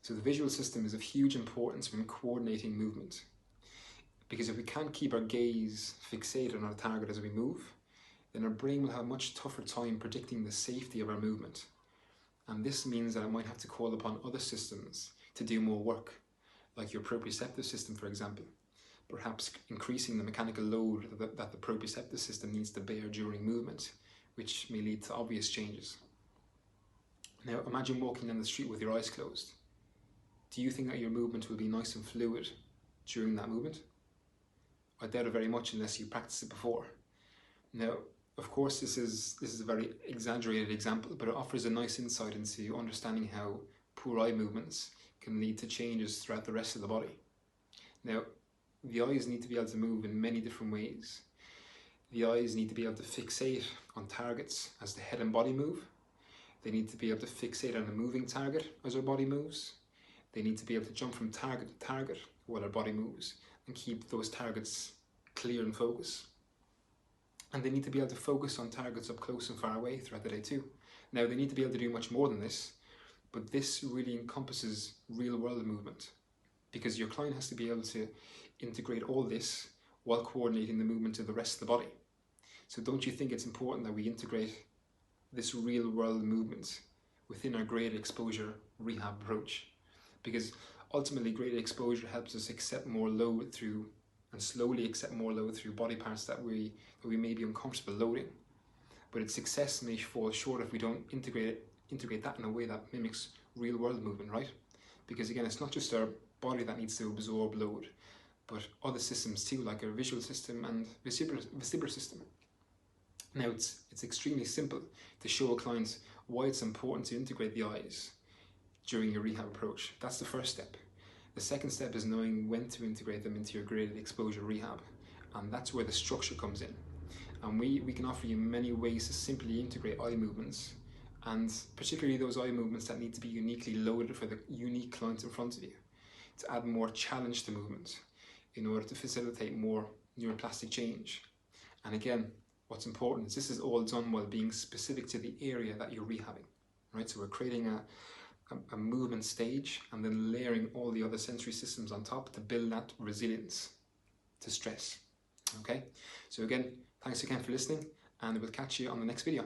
So the visual system is of huge importance when coordinating movement, because if we can't keep our gaze fixated on our target as we move, then our brain will have a much tougher time predicting the safety of our movement. And this means that I might have to call upon other systems to do more work, like your proprioceptive system, for example, perhaps increasing the mechanical load that the proprioceptive system needs to bear during movement, which may lead to obvious changes. Now imagine walking down the street with your eyes closed. Do you think that your movement will be nice and fluid during that movement? I doubt it very much unless you practiced it before. Now, of course, this is a very exaggerated example, but it offers a nice insight into understanding how poor eye movements can lead to changes throughout the rest of the body. Now, the eyes need to be able to move in many different ways. The eyes need to be able to fixate on targets as the head and body move. They need to be able to fixate on a moving target as our body moves. They need to be able to jump from target to target while our body moves and keep those targets clear and focus. And they need to be able to focus on targets up close and far away throughout the day too. Now, they need to be able to do much more than this, but this really encompasses real world movement, because your client has to be able to integrate all this while coordinating the movement of the rest of the body. So don't you think it's important that we integrate this real world movement within our graded exposure rehab approach? Because ultimately graded exposure helps us accept more load through and slowly accept more load through body parts that we may be uncomfortable loading. But its success may fall short if we don't integrate that in a way that mimics real world movement, right? Because again, it's not just our body that needs to absorb load, but other systems too, like our visual system and vestibular system. Now, it's extremely simple to show a client why it's important to integrate the eyes during your rehab approach. That's the first step. The second step is knowing when to integrate them into your graded exposure rehab, and that's where the structure comes in. And we can offer you many ways to simply integrate eye movements, and particularly those eye movements that need to be uniquely loaded for the unique client in front of you, to add more challenge to movement in order to facilitate more neuroplastic change. And again, what's important is this is all done while being specific to the area that you're rehabbing, right? So we're creating a movement stage and then layering all the other sensory systems on top to build that resilience to stress. Okay, so again, thanks again for listening, and we'll catch you on the next video.